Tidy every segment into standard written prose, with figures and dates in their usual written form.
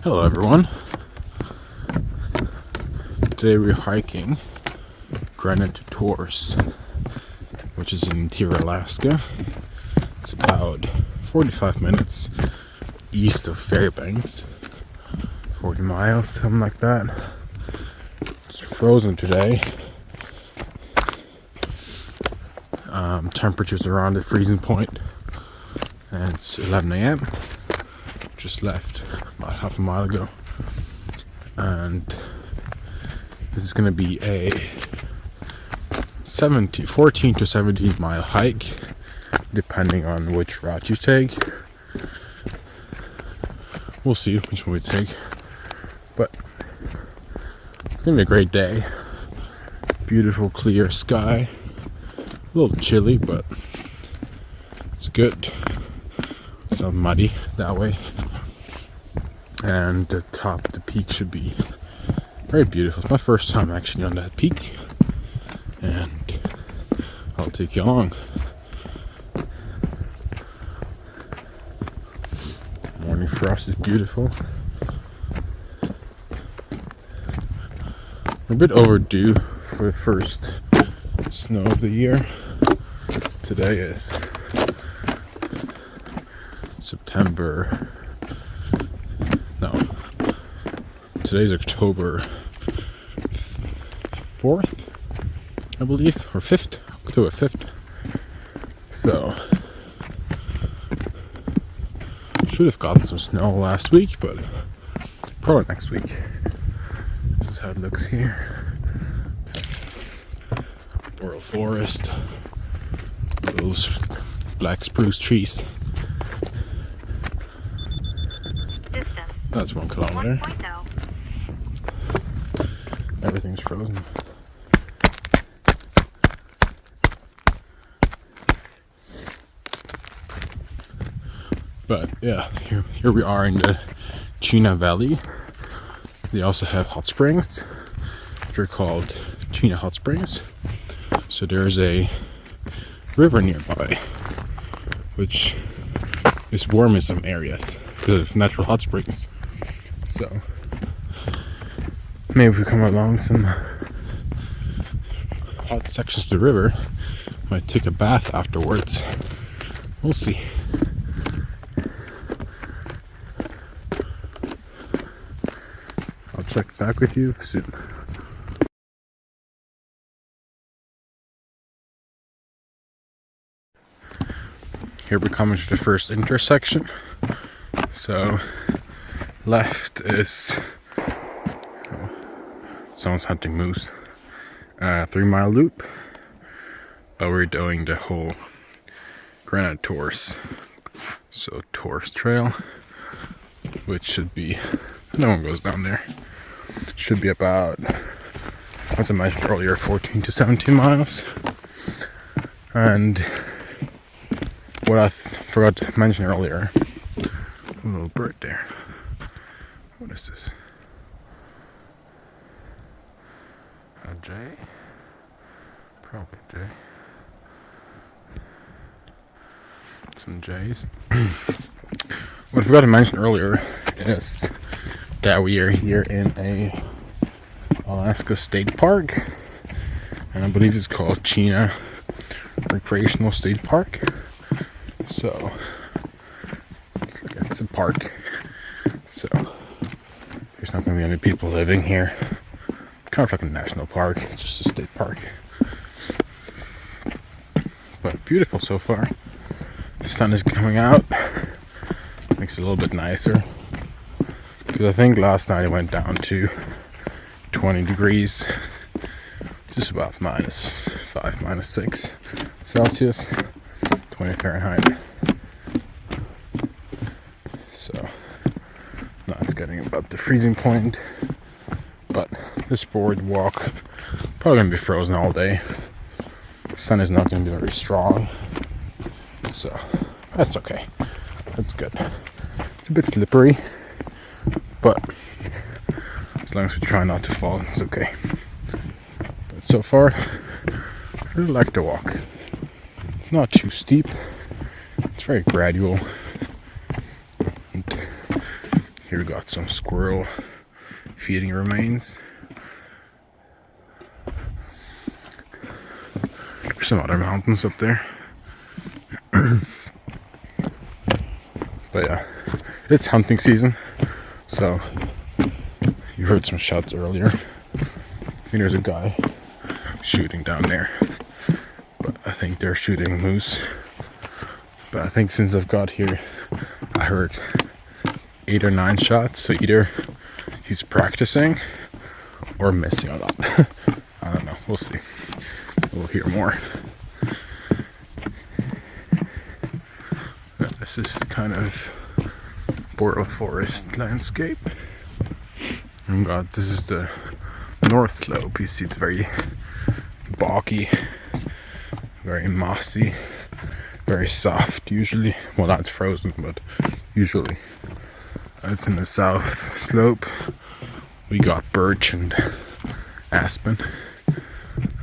Hello everyone. Today we're hiking Granite Tours, which is in interior Alaska. It's about 45 minutes east of Fairbanks. 40 miles, something like that. It's frozen today. Temperatures around the freezing point, and it's 11 a.m. Just left about half a mile ago, and this is going to be a 14 to 17 mile hike, depending on which route you take. We'll see which one we take, but it's going to be a great day. Beautiful clear sky, a little chilly, but it's good. It's not muddy that way, and the top of the peak should be very beautiful. It's my first time actually on that peak, and I'll take you along. Morning frost is beautiful. A bit overdue for the first snow of the year. Today is today's October 4th, I believe, or 5th, October 5th. So, should have gotten some snow last week, but probably next week. This is how it looks here. Boreal forest, those black spruce trees. Distance. That's 1 kilometer. 1.0. Everything's frozen. But yeah, here we are in the Chena Valley. They also have hot springs, which are called Chena Hot Springs. So there's a river nearby, which is warm in some areas because of natural hot springs. So maybe if we come along some hot sections of the river, might take a bath afterwards. We'll see. I'll check back with you soon. Here we're coming to the first intersection. So left is someone's hunting moose. 3-mile loop, but we're doing the whole Granite Tours. So Tours Trail, which should be, no one goes down there. Should be about, as I mentioned earlier, 14 to 17 miles. And what I forgot to mention earlier, a little bird there. What is this? A jay? Probably a jay. Some jays. What I forgot to mention earlier is that we are here in a Alaska State Park, and I believe it's called Chena Recreational State Park. So it's a park. So there's not going to be any people living here. Kind of like a national park, it's just a state park. But beautiful so far. The sun is coming out, makes it a little bit nicer. Because I think last night it went down to 20 degrees, just about -5, -6 Celsius, 20 Fahrenheit. So now it's getting about the freezing point. But this boardwalk probably gonna be frozen all day. The sun is not gonna be very strong, so that's okay. That's good. It's a bit slippery, but as long as we try not to fall, it's okay. But so far, I really like the walk. It's not too steep. It's very gradual. And Here we got some squirrel feeding remains. There's some other mountains up there. But yeah, it's hunting season, so you heard some shots earlier. I think there's a guy shooting down there, but I think they're shooting moose. But I think since I've got here, I heard 8 or 9 shots, so either he's practicing or missing a lot. I don't know, we'll see. We'll hear more. This is the kind of boreal forest landscape. And God, this is the north slope. You see it's very boggy, very mossy, very soft usually. Well, that's frozen, but usually. It's in the south slope. We got birch and aspen.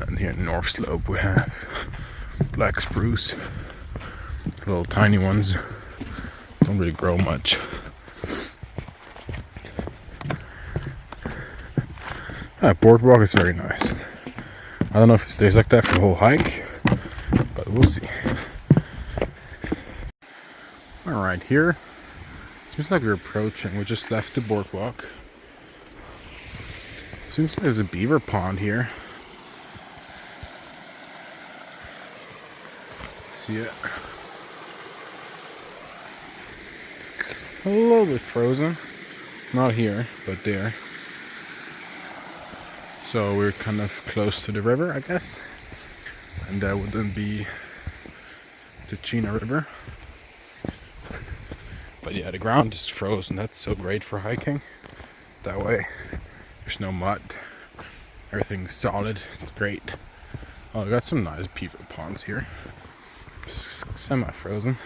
And here in the north slope we have black spruce. Little tiny ones. Don't really grow much. That boardwalk is very nice. I don't know if it stays like that for the whole hike, but we'll see. Alright, here. Seems like we're approaching. We just left the boardwalk. Seems like there's a beaver pond here. See it? It's a little bit frozen. Not here, but there. So we're kind of close to the river, I guess. And that would then be the Chena River. But yeah, the ground is frozen. That's so great for hiking. That way, there's no mud. Everything's solid. It's great. Oh, we got some nice beaver ponds here. It's semi-frozen.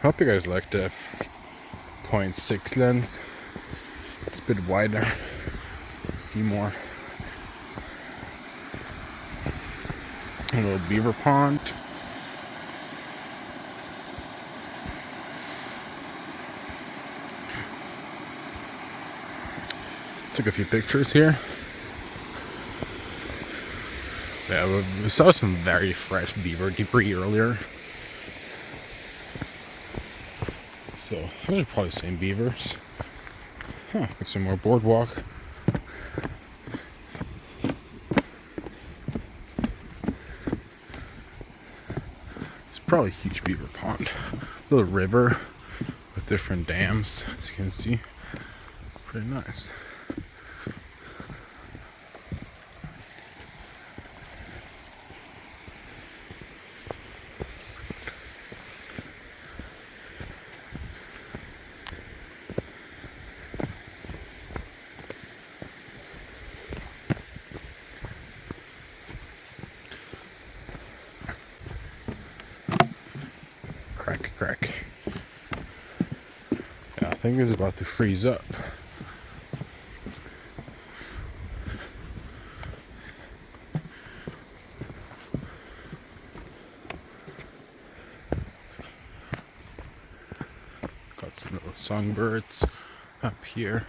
Hope you guys like the 0.6 lens. It's a bit wider. See more. A little beaver pond. Took a few pictures here. Yeah, we saw some very fresh beaver debris earlier. So, those are probably the same beavers. Huh, got some more boardwalk. It's probably a huge beaver pond. Little river with different dams, as you can see. Pretty nice. Crack. Yeah, I think it's about to freeze up. Got some little songbirds up here.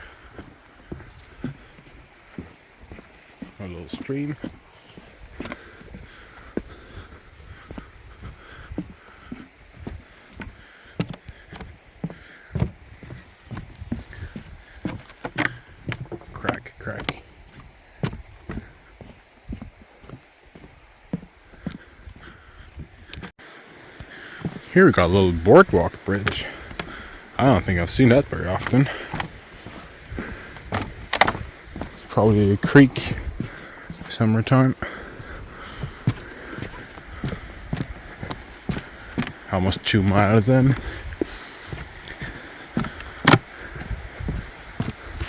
A little stream. Crack. Here we got a little boardwalk bridge. I don't think I've seen that very often. It's probably a creek. Summertime. Almost 2 miles in.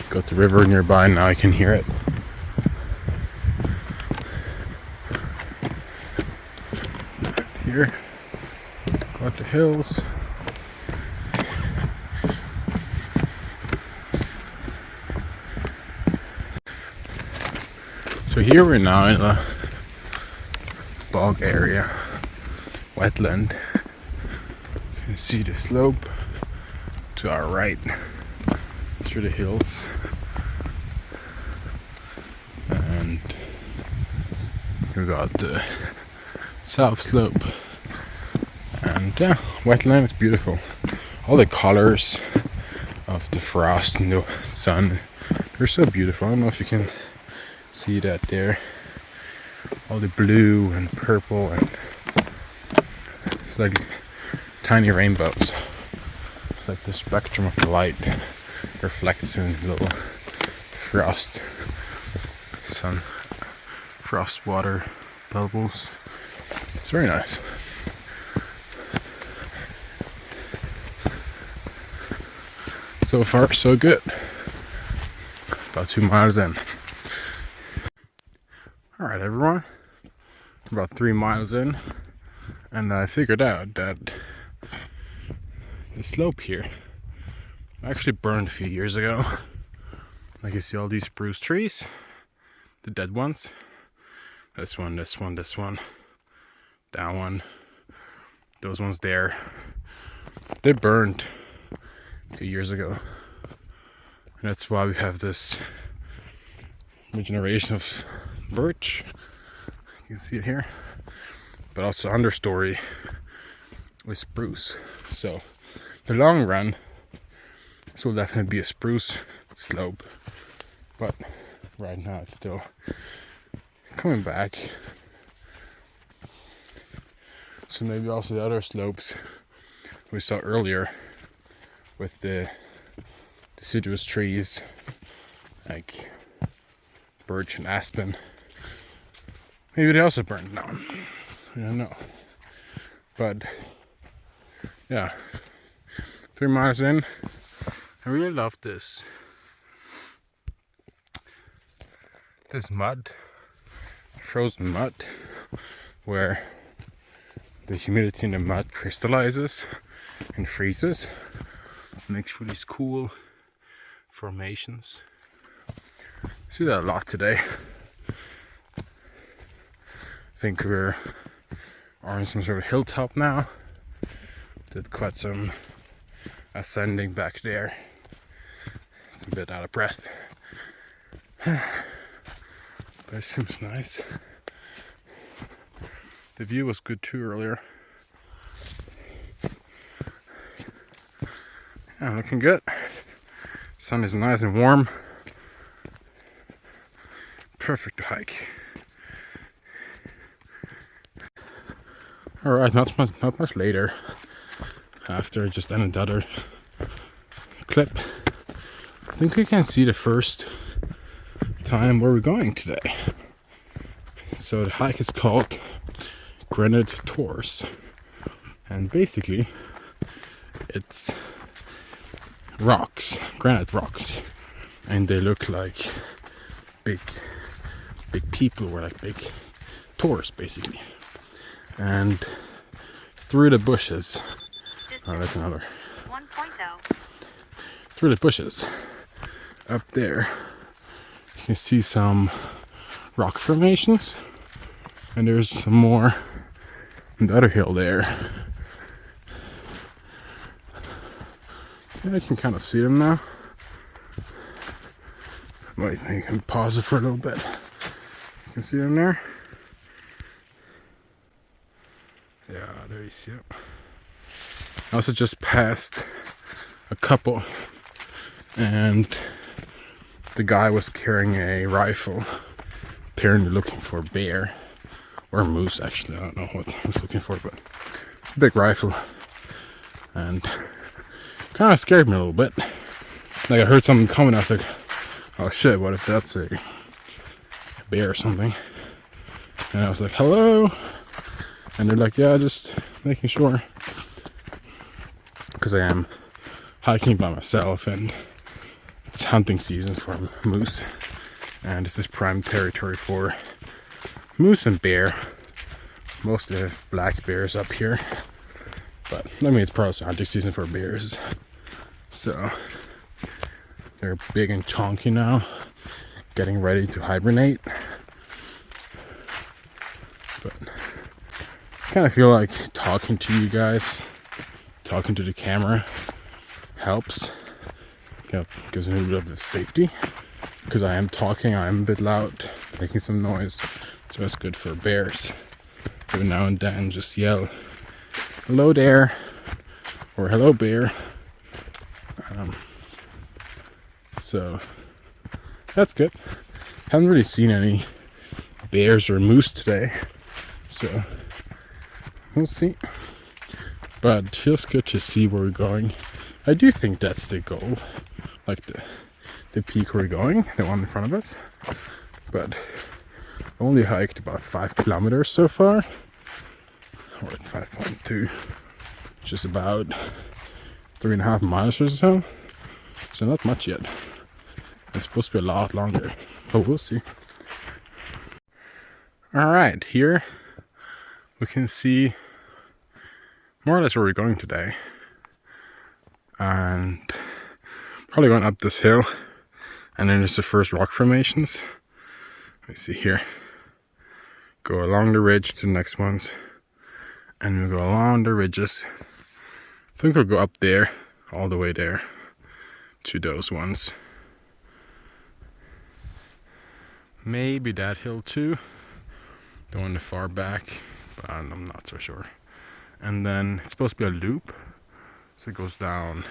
Got the river nearby, now I can hear it. Here, got the hills. So here we're now in a bog area, wetland. You can can see the slope to our right through the hills. And we got the south slope. And yeah, wetland is beautiful. All the colors of the frost and the sun, they're so beautiful. I don't know if you can see that there. All the blue and purple, and it's like tiny rainbows. It's like the spectrum of the light reflects in little frost water bubbles. It's very nice. So far, so good. About 2 miles in. Alright, everyone. About 3 miles in, and I figured out that the slope here actually burned a few years ago. Like, you see all these spruce trees, the dead ones. This one, this one, this one, that one, those ones there. They burned a few years ago. And that's why we have this regeneration of birch. You can see it here. But also understory with spruce. So the long run, this will definitely be a spruce slope. But right now it's still coming back. So maybe also the other slopes we saw earlier with the deciduous trees like birch and aspen, maybe they also burned down. I don't know. But yeah, 3 miles in, I really love this mud, frozen mud, where the humidity in the mud crystallizes and freezes, makes for these cool formations. See that a lot today. I think we're on some sort of hilltop now. Did quite some ascending back there. It's a bit out of breath. But it seems nice. The view was good too earlier. Yeah, looking good. Sun is nice and warm. Perfect to hike. Alright, not much later. After I just ended the other clip, I think we can see the first time where we're going today. So the hike is called Granite Tours, and basically it's rocks, granite rocks, and they look like big people, or like big tours basically. And through the bushes, that's another 1.0. Through the bushes up there, you can see some rock formations, and there's some more on the other hill there. Yeah, I can kind of see them now. Wait, I can pause it for a little bit. You can see them there. Yeah, there you see it. I also just passed a couple, and the guy was carrying a rifle, apparently looking for a bear or a moose. Actually, I don't know what he was looking for, but a big rifle, and kind of scared me a little bit. Like, I heard something coming, I was like, oh shit, what if that's a bear or something? And I was like, hello? And they're like, yeah, just making sure. Because I am hiking by myself, and it's hunting season for moose. And this is prime territory for moose and bear. Mostly have black bears up here. But, I mean, it's probably hunting season for bears. So, they're big and chunky now, getting ready to hibernate. But I kind of feel like talking to you guys talking to the camera helps. Gives me a bit of safety. Because I am talking, I'm a bit loud, making some noise. So it's good for bears. Every now and then just yell, "Hello there," or "Hello bear." So that's good. Haven't really seen any bears or moose today, so we'll see. But it feels good to see where we're going. I do think that's the goal, like the peak we're going, the one in front of us. But I only hiked about 5 kilometers so far, or 5.2, which is about 3.5 miles or so. So not much yet. It's supposed to be a lot longer, but we'll see. Alright, here we can see more or less where we're going today. And probably going up this hill. And then there's the first rock formations. Let me see here. Go along the ridge to the next ones. And we'll go along the ridges. I think we'll go up there, all the way there, to those ones. Maybe that hill too. The one far back, but I'm not so sure. And then it's supposed to be a loop. So it goes down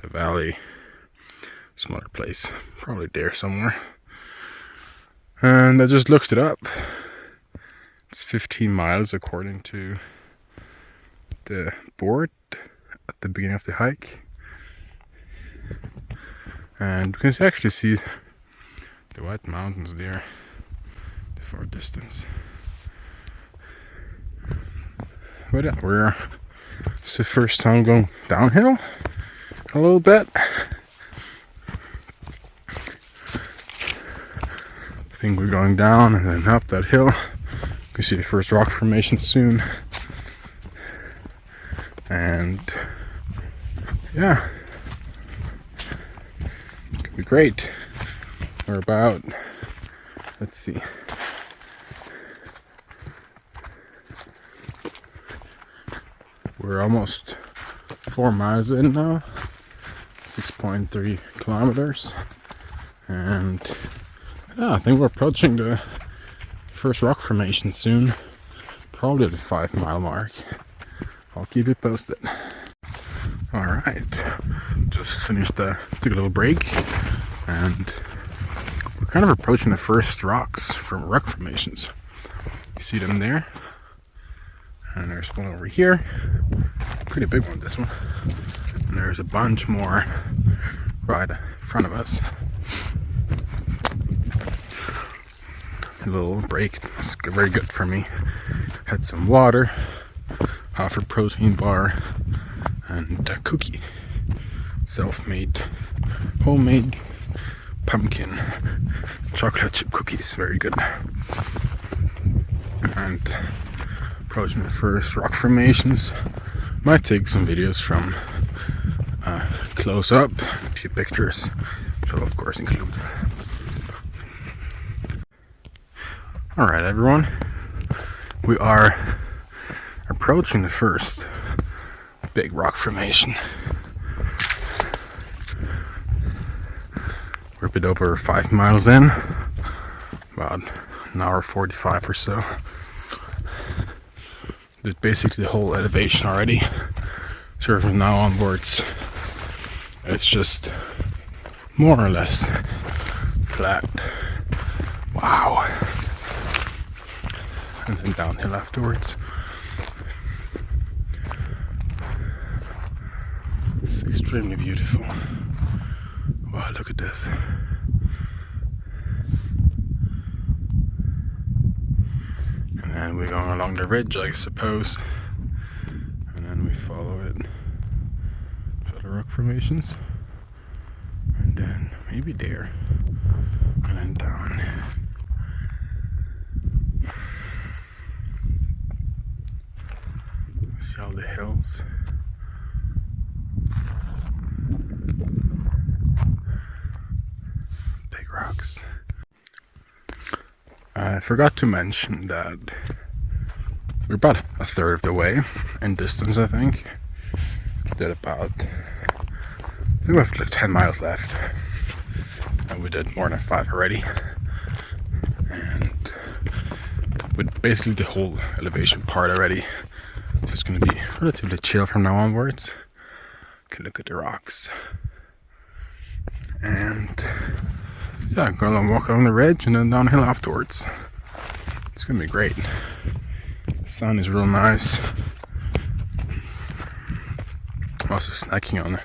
the valley. Some other place. Probably there somewhere. And I just looked it up. It's 15 miles according to the board at the beginning of the hike. And we can actually see the White Mountains there, the far distance. But yeah, it's the first time going downhill a little bit. I think we're going down and then up that hill. You can see the first rock formation soon. And yeah, it could be great. We're about, let's see, we're almost 4 miles in now, 6.3 kilometers, and yeah, I think we're approaching the first rock formation soon, probably the 5 mile mark. I'll keep you posted. Alright, just finished took a little break, and we're kind of approaching the first rocks from rock formations. You see them there, and there's one over here, pretty big one, this one, and there's a bunch more right in front of us. A little break, it's very good for me. Had some water, half a protein bar, and a cookie. Self-made, homemade pumpkin chocolate chip cookies, very good. And approaching the first rock formations. Might take some videos from close up, a few pictures, which I'll of course include. Alright everyone, we are approaching the first big rock formation. We're a bit over 5 miles in, about an hour 45 or so. Did basically the whole elevation already. So from now onwards, it's just more or less flat. Wow. And then downhill afterwards. It's extremely beautiful. Wow, look at this. And then we're going along the ridge, I suppose. And then we follow it to the rock formations. And then maybe there. And then down. See all the hills. Big rocks. I forgot to mention that we're about a third of the way in distance, I think. did about, I think we have like 10 miles left, and we did more than 5 already. And with basically the whole elevation part already, it's going to be relatively chill from now onwards. You can look at the rocks. And yeah, I'm going to walk along the ridge and then downhill afterwards. It's going to be great. The sun is real nice. I'm also snacking on a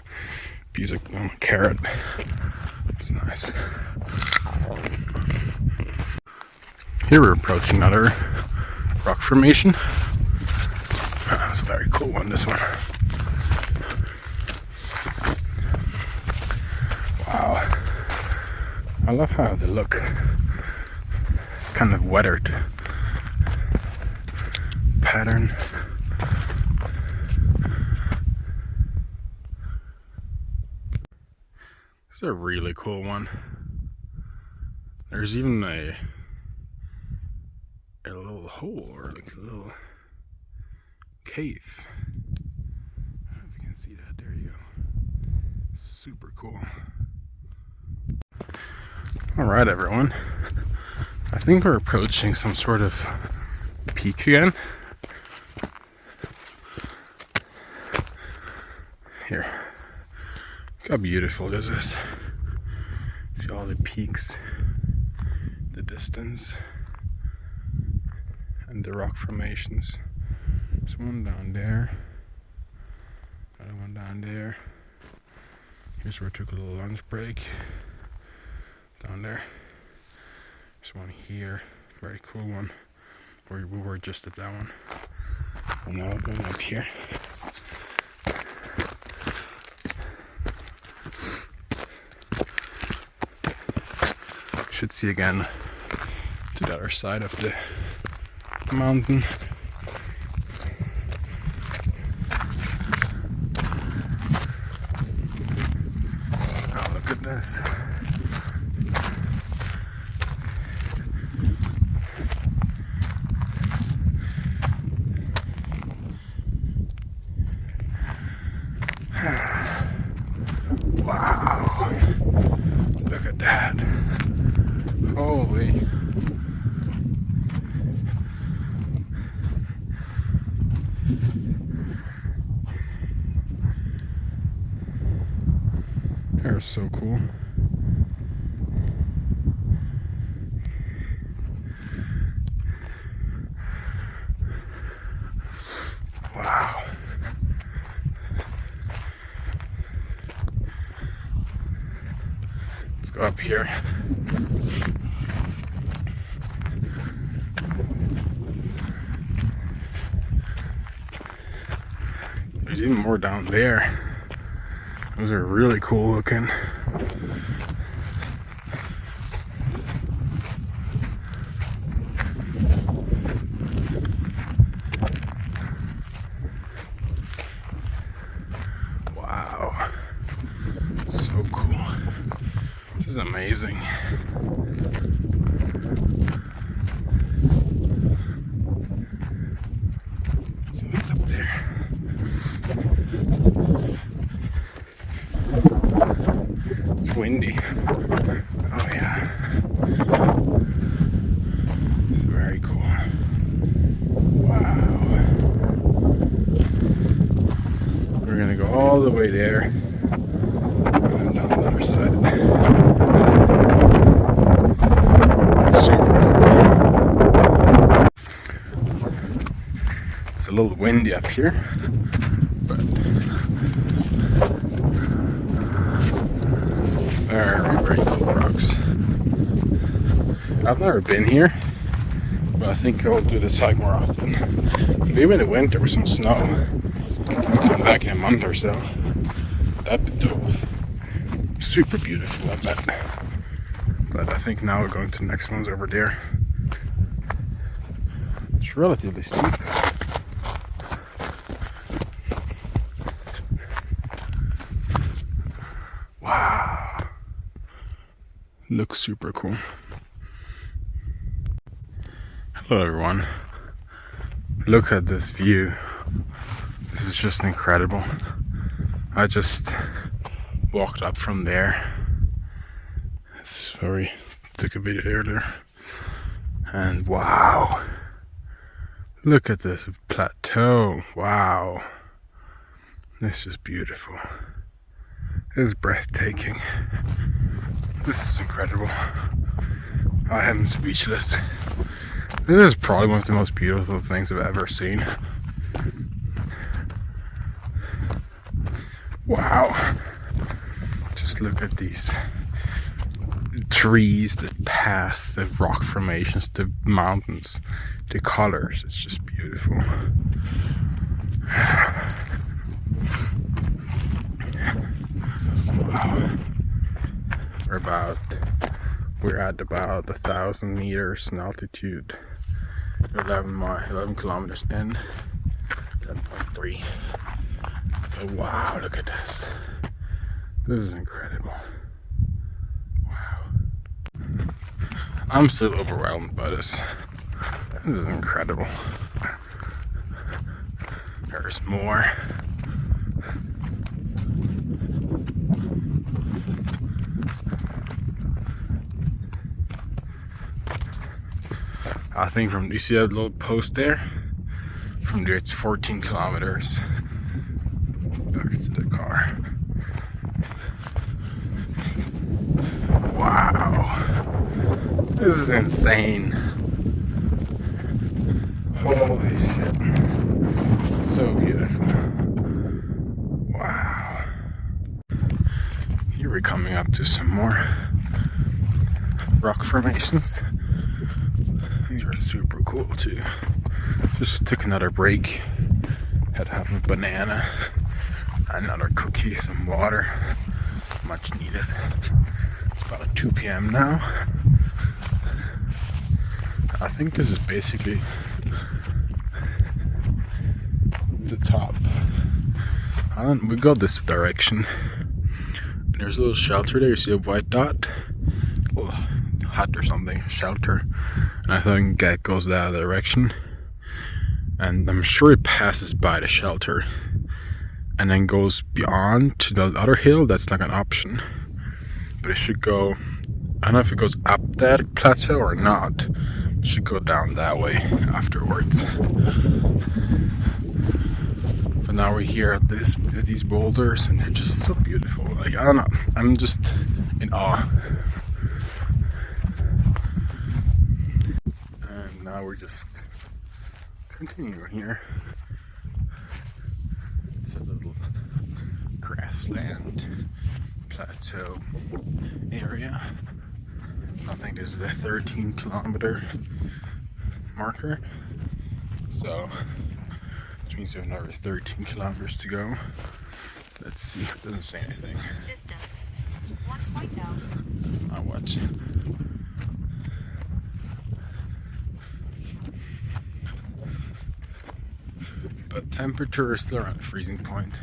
piece of carrot. It's nice. Here we're approaching another rock formation. That's a very cool one, this one. Wow. I love how they look. Kind of weathered pattern. This is a really cool one. There's even a little hole, or like a little cave. I don't know if you can see that. There you go. Super cool. Alright, everyone. I think we're approaching some sort of peak again. Here. Look how beautiful this is. See all the peaks, the distance, and the rock formations. There's one down there, another one down there. Here's where I took a little lunch break. Down there. There's one here, very cool one. We were just at that one. And now we're going up here. Should see again to the other side of the mountain. Oh, look at this. Wow. Look at that. Holy. They're so cool. Wow. Let's go up here. There's even more down there. Those are really cool looking. Wow. So cool. This is amazing. See what's up there. It's windy. Oh yeah. It's very cool. Wow. We're gonna go all the way there and down the other side. Super cool. It's a little windy up here, but very cool rocks. I've never been here, but I think I'll do this hike more often. Maybe in the winter with some snow. I'll come back in a month or so. That'd be dope. Super beautiful, I bet. But I think now we're going to the next ones over there. It's relatively steep. Wow. Looks super cool. Hello everyone. Look at this view. This is just incredible. I just walked up from there. This is where we took a video earlier. And wow. Look at this plateau. Wow. This is beautiful. This is breathtaking. This is incredible. I am speechless. This is probably one of the most beautiful things I've ever seen. Wow. Just look at these trees, the path, the rock formations, the mountains, the colors. It's just beautiful. Wow. We're at about 1,000 meters in altitude. 11 kilometers in. 11.3. Oh, wow, look at this. This is incredible. Wow. I'm still overwhelmed by this. This is incredible. There's more. I think you see that little post there? From there it's 14 kilometers back to the car. Wow. This is insane. Holy shit. So beautiful. Wow. Here we're coming up to some more rock formations. These are super cool too. Just took another break. Had half a banana, another cookie, some water. Much needed. It's about 2 p.m. now. I think this is basically the top. We go this direction. And there's a little shelter there. You see a white dot? A little hut or something, shelter. And I think it goes that direction. And I'm sure it passes by the shelter. And then goes beyond to the other hill. That's like an option. But it should go, I don't know if it goes up that plateau or not. It should go down that way afterwards. But now we're here at these boulders and they're just so beautiful. Like, I don't know, I'm just in awe. And now we're just continuing here. It's a little grassland plateau area. I think this is a 13-kilometer marker. So, which means we have another 13 kilometers to go. Let's see. It doesn't say anything. Distance 1.0. I'll watch. But temperature is still around freezing point.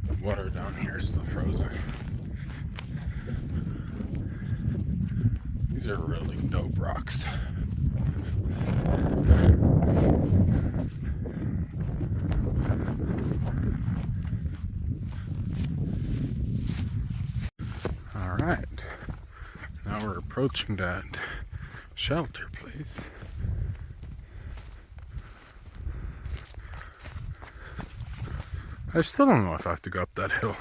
The water down here is still frozen. These are really dope rocks. Alright. Now we're approaching that shelter place. I still don't know if I have to go up that hill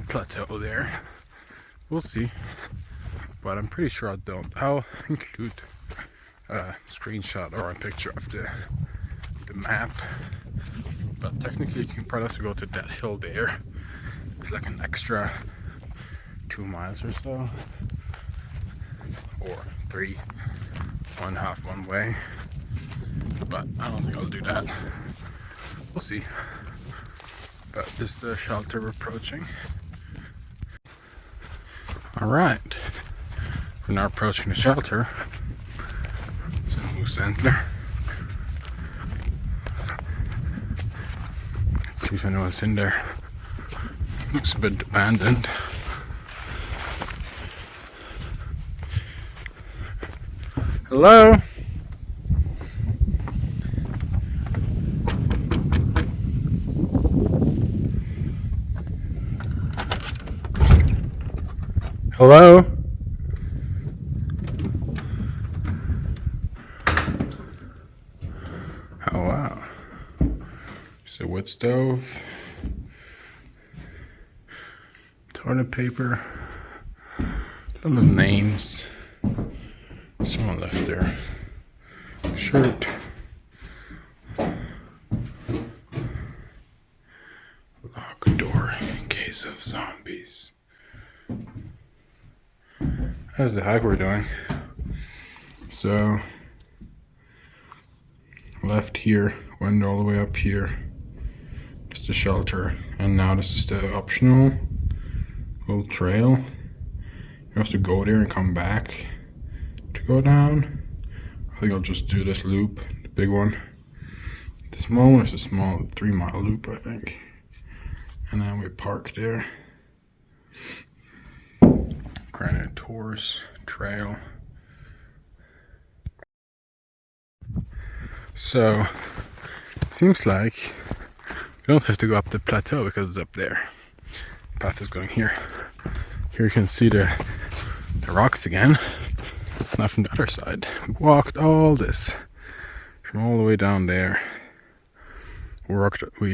plateau there. We'll see. But I'm pretty sure I don't. I'll include a screenshot or a picture of the map. But technically you can probably also go to that hill there. It's like an extra 2 miles or so. Or 3. 1.5 one way. But I don't think I'll do that. We'll see. But this is the shelter we're approaching. Alright. We're now approaching the shelter. It's a moose antler. Let's see if anyone's in there. Looks a bit abandoned. Hello? Hello? Oh wow. There's a wood stove. Toilet paper. A lot of names. Someone left their shirt. Lock door in case of zombies. That's the hike we're doing. So, left here, went all the way up here. Just a shelter. And now this is the optional little trail. You have to go there and come back to go down. I think I'll just do this loop, the big one. The small one is a small 3-mile loop, I think. And then we park there. Granite Tours Trail. So, it seems like we don't have to go up the plateau because it's up there. The path is going here. Here you can see the rocks again. Now from the other side. We walked all this from all the way down there. We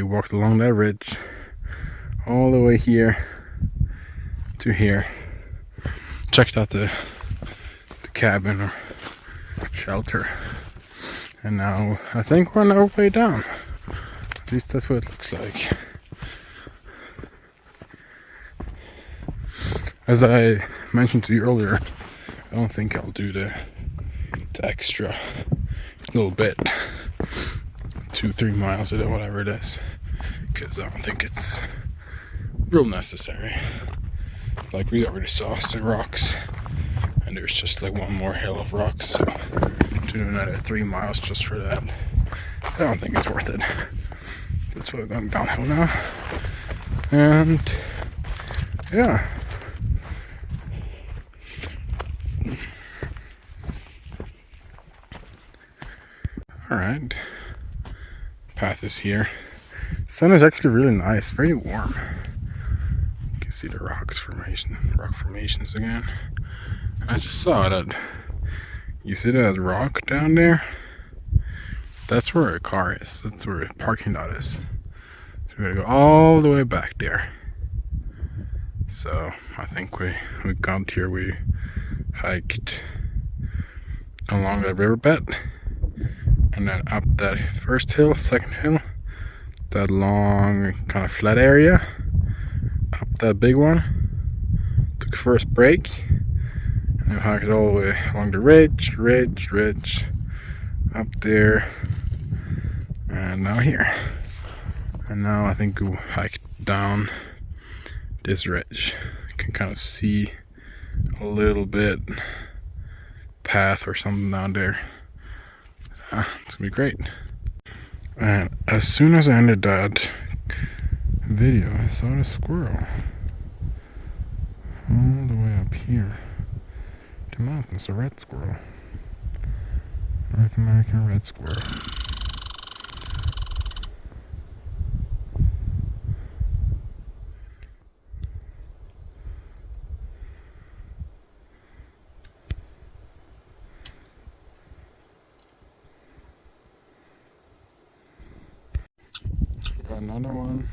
walked along that ridge all the way here to here. Checked out the cabin or shelter. And now I think we're on our way down. At least that's what it looks like. As I mentioned to you earlier, I don't think I'll do the extra little bit, 2-3 miles or whatever it is, because I don't think it's real necessary. Like we already saw the rocks, and there's just like one more hill of rocks, so to do another 3 miles just for that, I don't think it's worth it. That's why we're going downhill now, and yeah. Alright, path is here. Sun is actually really nice, very warm. You can see the rock formations again. I just saw that. You see that rock down there? That's where a car is. That's where a parking lot is. So we gotta go all the way back there. So I think we got here. We hiked along that riverbed. And then up that first hill, second hill, that long kind of flat area, up that big one, took first break, and then hiked all the way along the ridge, up there, and now here. And now I think we hiked down this ridge. You can kind of see a little bit path or something down there. It's gonna be great. And as soon as I ended that video, I saw the squirrel all the way up here. The mountains, a red squirrel. North American red squirrel. Got another one.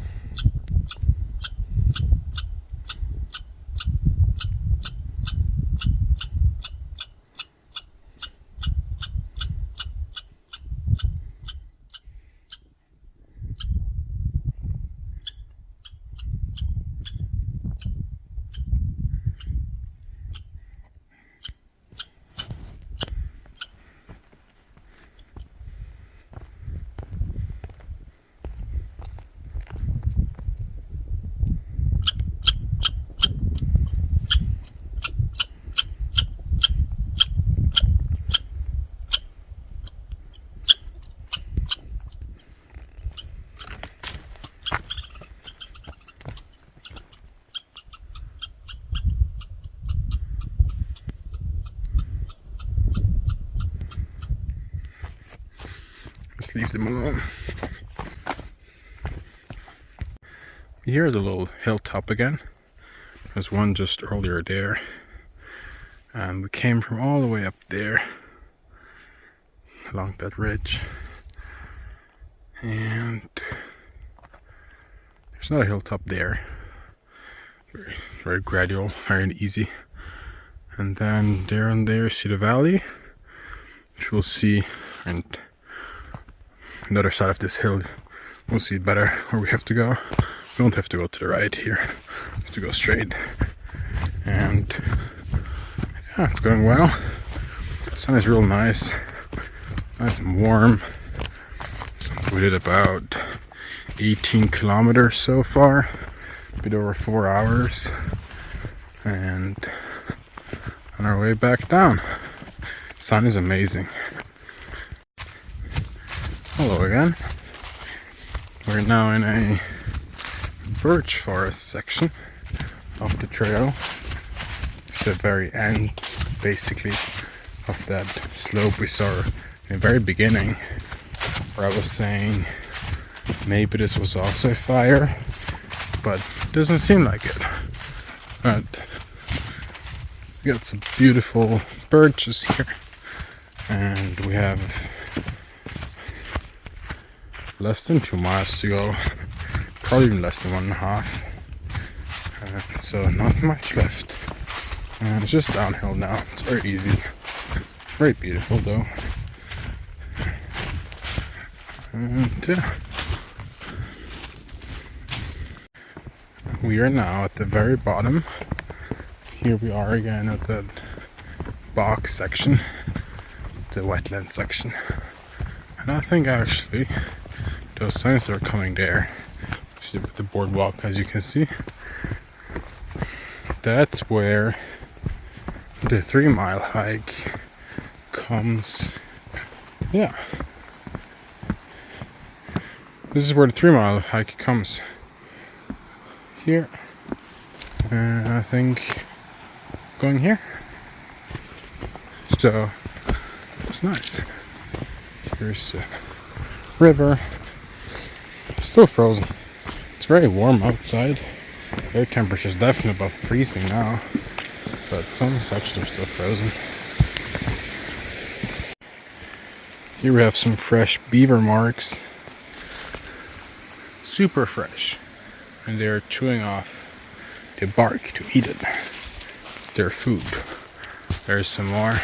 Just leave them alone. Here's a little hilltop again. There's one just earlier there. And we came from all the way up there along that ridge. And there's not a hilltop there. Very, very gradual, very easy. And then there and there, see the valley, which we'll see. And on the other side of this hill, we'll see better where we have to go. We don't have to go to the right here. We have to go straight. And yeah, it's going well. The sun is real nice. Nice and warm. We did about 18 kilometers so far. A bit over 4 hours. And on our way back down. Sun is amazing. Hello again. We're now in a birch forest section of the trail. It's the very end, basically, of that slope we saw in the very beginning, where I was saying maybe this was also a fire, but it doesn't seem like it. But we got some beautiful birches here, and we have less than 2 miles to go, probably even less than 1.5. So not much left. And it's just downhill now. It's very easy. Very beautiful though. And we are now at the very bottom. Here we are again at the bog section, the wetland section. And I think actually those signs are coming there. Actually with the boardwalk, as you can see. That's where the 3-mile hike comes. Yeah. This is where the 3-mile hike comes. Here. And I think going here. So it's nice. Here's the river. Still frozen. It's very warm outside. Air temperature is definitely above freezing now, but some sections are still frozen. Here we have some fresh beaver marks. Super fresh. And they're chewing off the bark to eat it. It's their food. There's some more.